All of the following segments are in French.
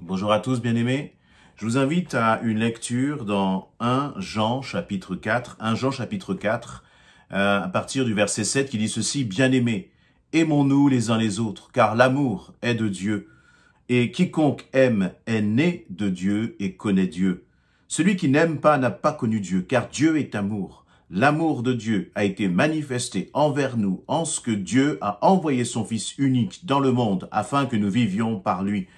Bonjour à tous, bien-aimés. Je vous invite à une lecture dans 1 Jean chapitre 4, 1 Jean chapitre 4, à partir du verset 7 qui dit ceci: Bien-aimés, aimons-nous les uns les autres, car l'amour est de Dieu, et quiconque aime est né de Dieu et connaît Dieu. Celui qui n'aime pas n'a pas connu Dieu, car Dieu est amour. L'amour de Dieu a été manifesté envers nous en ce que Dieu a envoyé son Fils unique dans le monde afin que nous vivions par lui.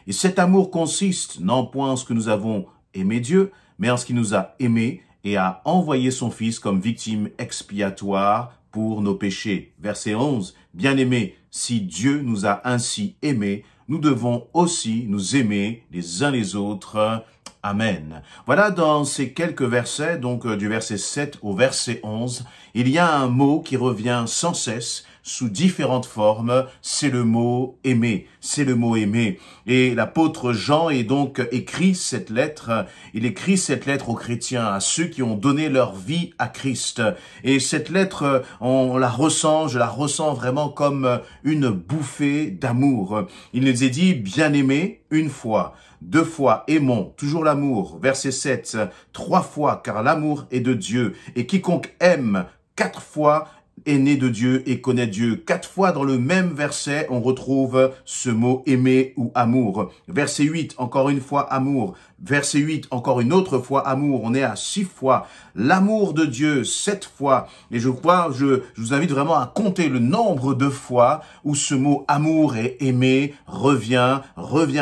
Et cet amour consiste non point en ce que nous avons aimé Dieu, mais en ce qu'il nous a aimés et a envoyé son Fils comme victime expiatoire pour nos péchés. Verset 11, Bien-aimés, si Dieu nous a ainsi aimés, nous devons aussi nous aimer les uns les autres. Amen. Voilà, dans ces quelques versets, donc du verset 7 au verset 11, il y a un mot qui revient sans cesse, sous différentes formes, c'est le mot « aimer ». C'est le mot « aimer ». Et l'apôtre Jean est donc écrit cette lettre. Il écrit cette lettre aux chrétiens, à ceux qui ont donné leur vie à Christ. Et cette lettre, on la ressent, je la ressens vraiment comme une bouffée d'amour. Il nous est dit « bien-aimés » une fois, 2 fois, aimons, toujours l'amour. Verset 7, 3 fois, car l'amour est de Dieu. Et quiconque aime, 4 fois, est né de Dieu et connaît Dieu. 4 fois dans le même verset, on retrouve ce mot aimer ou amour. Verset 8, encore une fois amour. Verset 8, encore une autre fois amour. On est à 6 fois. L'amour de Dieu, 7 fois. Et je vous invite vraiment à compter le nombre de fois où ce mot amour et aimer revient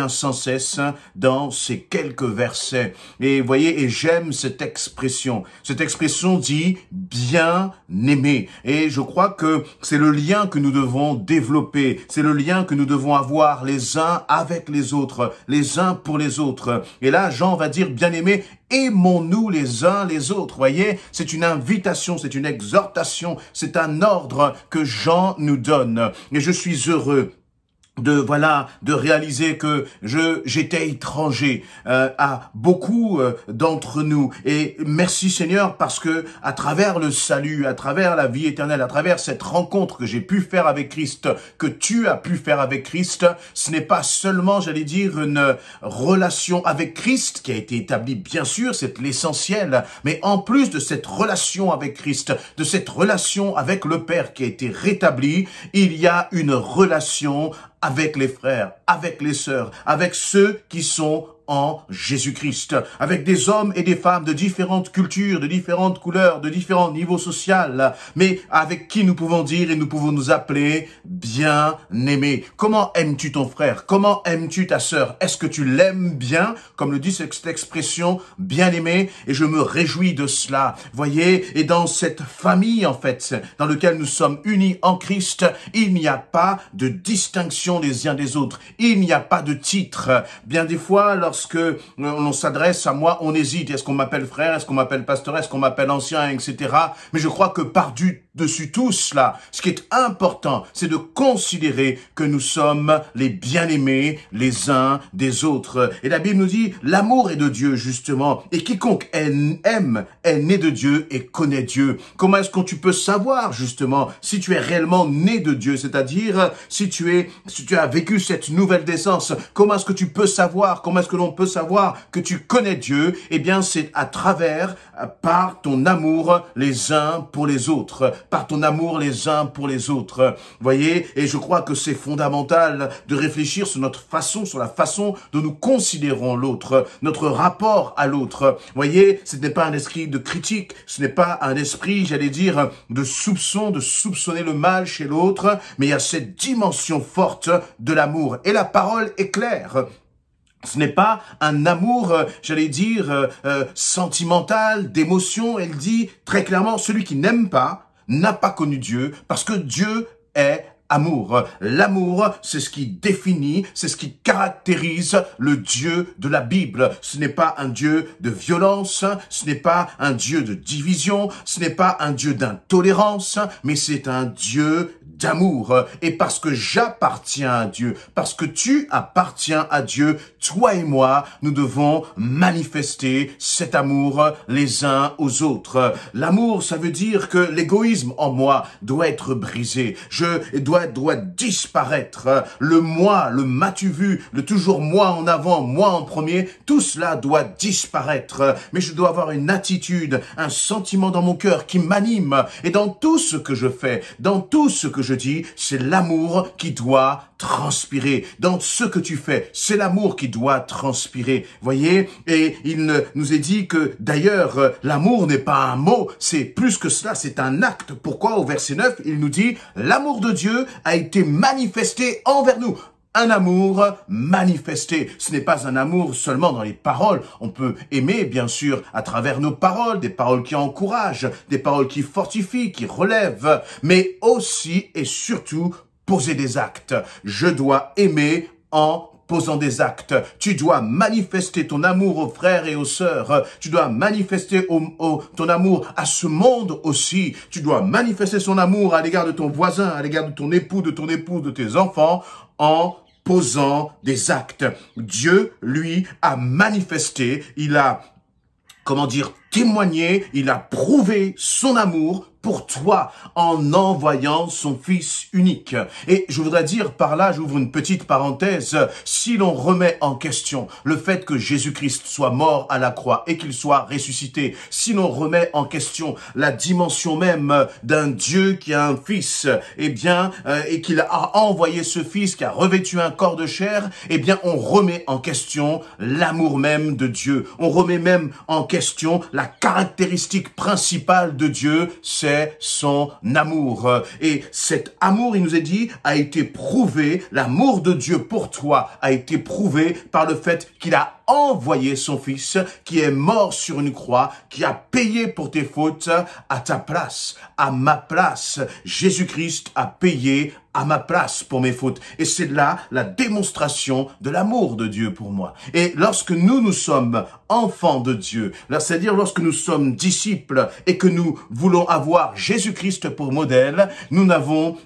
sans cesse dans ces quelques versets. Et vous voyez, et j'aime cette expression. Cette expression dit bien aimer. Et je crois que c'est le lien que nous devons développer. C'est le lien que nous devons avoir les uns avec les autres, les uns pour les autres. Et là, Jean va dire, bien-aimés, aimons-nous les uns les autres. Voyez, c'est une invitation, c'est une exhortation, c'est un ordre que Jean nous donne. Et je suis heureux de réaliser que j'étais étranger à beaucoup d'entre nous, et merci Seigneur parce que à travers le salut, à travers la vie éternelle, à travers cette rencontre que j'ai pu faire avec Christ, que tu as pu faire avec Christ, ce n'est pas seulement, j'allais dire, une relation avec Christ qui a été établie, bien sûr, c'est l'essentiel, mais en plus de cette relation avec Christ, de cette relation avec le Père qui a été rétablie, il y a une relation avec les frères, avec les sœurs, avec ceux qui sont en Jésus-Christ, avec des hommes et des femmes de différentes cultures, de différentes couleurs, de différents niveaux sociaux, mais avec qui nous pouvons dire et nous pouvons nous appeler bien-aimés. Comment aimes-tu ton frère? Comment aimes-tu ta sœur? Est-ce que tu l'aimes bien, comme le dit cette expression, bien-aimé? Et je me réjouis de cela. Voyez, et dans cette famille, en fait, dans laquelle nous sommes unis en Christ, il n'y a pas de distinction les uns des autres. Il n'y a pas de titre. Bien des fois, lorsque on s'adresse à moi, on hésite. Est-ce qu'on m'appelle frère? Est-ce qu'on m'appelle pasteur? Est-ce qu'on m'appelle ancien? Etc. Mais je crois que par-dessus tout cela, ce qui est important, c'est de considérer que nous sommes les bien-aimés les uns des autres. Et la Bible nous dit, l'amour est de Dieu, justement. Et quiconque aime est né de Dieu et connaît Dieu. Comment est-ce que tu peux savoir, justement, si tu es réellement né de Dieu? C'est-à-dire, si tu as vécu cette nouvelle naissance, comment est-ce que tu peux savoir? Comment est-ce que l'on peut savoir que tu connais Dieu? Eh bien, c'est à travers, par ton amour les uns pour les autres, par ton amour les uns pour les autres. Voyez, et je crois que c'est fondamental de réfléchir sur la façon dont nous considérons l'autre, notre rapport à l'autre. Voyez, ce n'est pas un esprit de critique, ce n'est pas un esprit, j'allais dire, de soupçon, de soupçonner le mal chez l'autre, mais il y a cette dimension forte de l'amour. Et la parole est claire. Ce n'est pas un amour, j'allais dire, sentimental, d'émotion. Elle dit très clairement, celui qui n'aime pas n'a pas connu Dieu, parce que Dieu est amour. L'amour, c'est ce qui définit, c'est ce qui caractérise le Dieu de la Bible. Ce n'est pas un Dieu de violence, ce n'est pas un Dieu de division, ce n'est pas un Dieu d'intolérance, mais c'est un Dieu d'amour. Et parce que j'appartiens à Dieu, parce que tu appartiens à Dieu, toi et moi, nous devons manifester cet amour les uns aux autres. L'amour, ça veut dire que l'égoïsme en moi doit être brisé. Doit disparaître. Le moi, le m'as-tu vu, le toujours moi en avant, moi en premier, tout cela doit disparaître. Mais je dois avoir une attitude, un sentiment dans mon cœur qui m'anime. Et dans tout ce que je fais, dans tout ce que je dis, c'est l'amour qui doit transpirer. Dans ce que tu fais, c'est l'amour qui doit transpirer. Voyez, et il nous est dit que d'ailleurs, l'amour n'est pas un mot, c'est plus que cela, c'est un acte. Pourquoi au verset 9, il nous dit, l'amour de Dieu a été manifesté envers nous. Un amour manifesté. Ce n'est pas un amour seulement dans les paroles. On peut aimer, bien sûr, à travers nos paroles, des paroles qui encouragent, des paroles qui fortifient, qui relèvent, mais aussi et surtout poser des actes. Je dois aimer en posant des actes. Tu dois manifester ton amour aux frères et aux sœurs. Tu dois manifester ton amour à ce monde aussi. Tu dois manifester son amour à l'égard de ton voisin, à l'égard de ton époux, de ton épouse, de tes enfants, en posant des actes. Dieu, lui, a manifesté, il a, témoigné, il a prouvé son amour pour toi en envoyant son Fils unique. Et je voudrais dire par là, j'ouvre une petite parenthèse, si l'on remet en question le fait que Jésus-Christ soit mort à la croix et qu'il soit ressuscité, si l'on remet en question la dimension même d'un Dieu qui a un Fils, et qu'il a envoyé ce Fils qui a revêtu un corps de chair, on remet en question l'amour même de Dieu. On remet même en question la caractéristique principale de Dieu, c'est son amour. Et cet amour, il nous est dit, a été prouvé, l'amour de Dieu pour toi a été prouvé par le fait qu'il a envoyé son Fils, qui est mort sur une croix, qui a payé pour tes fautes à ta place, à ma place. Jésus-Christ a payé à ma place pour mes fautes. Et c'est là la démonstration de l'amour de Dieu pour moi. Et lorsque nous sommes enfants de Dieu, c'est-à-dire lorsque nous sommes disciples et que nous voulons avoir Jésus-Christ pour modèle, nous avons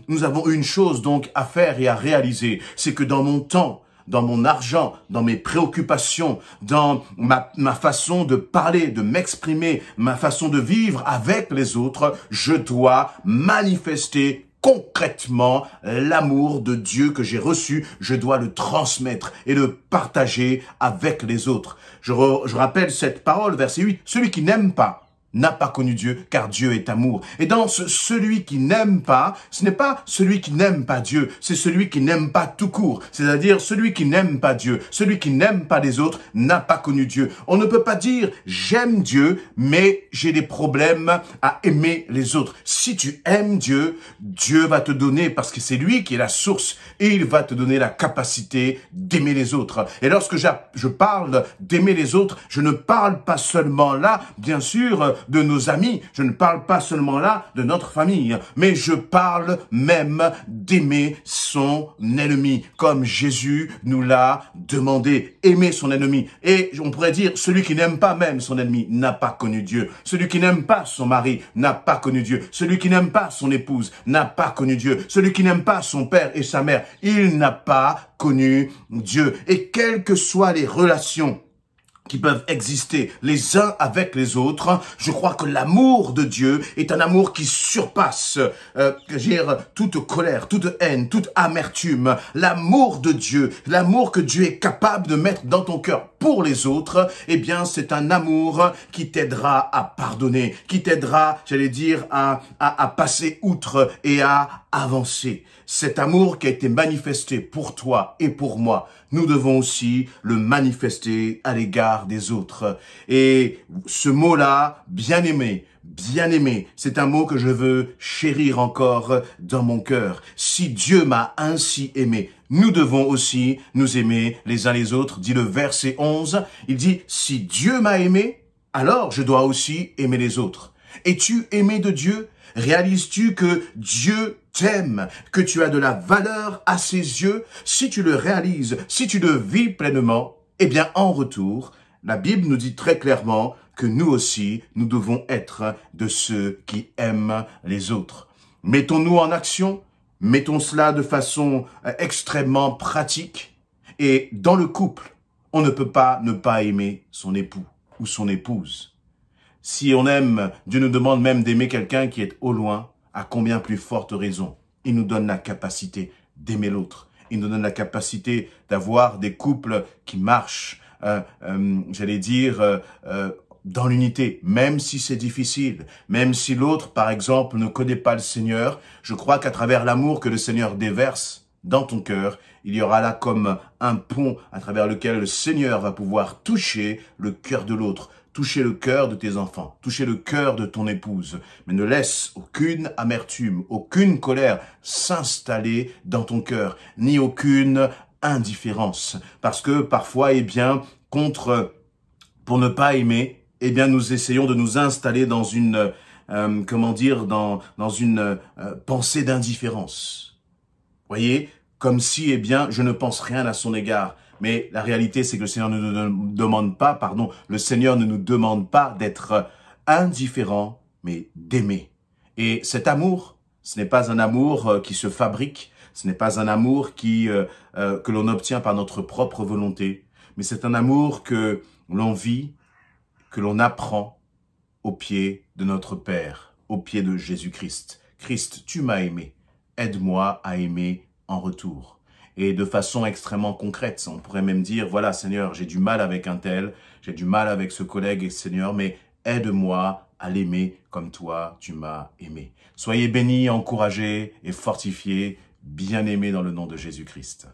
une chose donc à faire et à réaliser. C'est que dans mon temps, dans mon argent, dans mes préoccupations, dans ma façon de parler, de m'exprimer, ma façon de vivre avec les autres, je dois manifester concrètement l'amour de Dieu que j'ai reçu. Je dois le transmettre et le partager avec les autres. Je rappelle cette parole, verset 8. Celui qui n'aime pas n'a pas connu Dieu, car Dieu est amour. Et dans celui qui n'aime pas, ce n'est pas celui qui n'aime pas Dieu, c'est celui qui n'aime pas tout court. C'est-à-dire celui qui n'aime pas Dieu, celui qui n'aime pas les autres, n'a pas connu Dieu. On ne peut pas dire j'aime Dieu, mais j'ai des problèmes à aimer les autres. Si tu aimes Dieu, Dieu va te donner, parce que c'est lui qui est la source, et il va te donner la capacité d'aimer les autres. Et lorsque je parle d'aimer les autres, je ne parle pas seulement là, bien sûr, de nos amis. Je ne parle pas seulement là de notre famille, mais je parle même d'aimer son ennemi, comme Jésus nous l'a demandé. Aimer son ennemi. Et on pourrait dire, celui qui n'aime pas même son ennemi n'a pas connu Dieu. Celui qui n'aime pas son mari n'a pas connu Dieu. Celui qui n'aime pas son épouse n'a pas connu Dieu. Celui qui n'aime pas son père et sa mère, il n'a pas connu Dieu. Et quelles que soient les relations qui peuvent exister les uns avec les autres, je crois que l'amour de Dieu est un amour qui surpasse toute colère, toute haine, toute amertume. L'amour de Dieu, l'amour que Dieu est capable de mettre dans ton cœur pour les autres, c'est un amour qui t'aidera à pardonner, qui t'aidera, à passer outre et à avancer. Cet amour qui a été manifesté pour toi et pour moi, nous devons aussi le manifester à l'égard des autres. Et ce mot-là, bien-aimé, c'est un mot que je veux chérir encore dans mon cœur. Si Dieu m'a ainsi aimé, nous devons aussi nous aimer les uns les autres. Dit le verset 11, il dit, si Dieu m'a aimé, alors je dois aussi aimer les autres. Es-tu aimé de Dieu? Réalises-tu que Dieu t'aime, que tu as de la valeur à ses yeux? Si tu le réalises, si tu le vis pleinement, en retour, la Bible nous dit très clairement que nous aussi, nous devons être de ceux qui aiment les autres. Mettons-nous en action, Mettons cela de façon extrêmement pratique. Et dans le couple, on ne peut pas ne pas aimer son époux ou son épouse. Si on aime, Dieu nous demande même d'aimer quelqu'un qui est au loin, à combien plus forte raison. Il nous donne la capacité d'aimer l'autre. Il nous donne la capacité d'avoir des couples qui marchent, j'allais dire, dans l'unité, même si c'est difficile, même si l'autre, par exemple, ne connaît pas le Seigneur. Je crois qu'à travers l'amour que le Seigneur déverse dans ton cœur, il y aura là comme un pont à travers lequel le Seigneur va pouvoir toucher le cœur de l'autre, toucher le cœur de tes enfants, toucher le cœur de ton épouse. Mais ne laisse aucune amertume, aucune colère s'installer dans ton cœur, ni aucune indifférence. Parce que parfois, pour ne pas aimer, nous essayons de nous installer dans une, dans une pensée d'indifférence. Voyez, comme si, je ne pense rien à son égard. Mais la réalité, c'est que le Seigneur ne nous demande pas, le Seigneur ne nous demande pas d'être indifférent, mais d'aimer. Et cet amour, ce n'est pas un amour qui se fabrique, ce n'est pas un amour que l'on obtient par notre propre volonté, mais c'est un amour que l'on vit, que l'on apprend au pied de notre Père, au pied de Jésus-Christ. Christ, tu m'as aimé, aide-moi à aimer en retour. Et de façon extrêmement concrète, on pourrait même dire, voilà Seigneur, j'ai du mal avec un tel, j'ai du mal avec ce collègue, Seigneur, mais aide-moi à l'aimer comme toi, tu m'as aimé. Soyez bénis, encouragés et fortifiés, bien-aimés dans le nom de Jésus-Christ.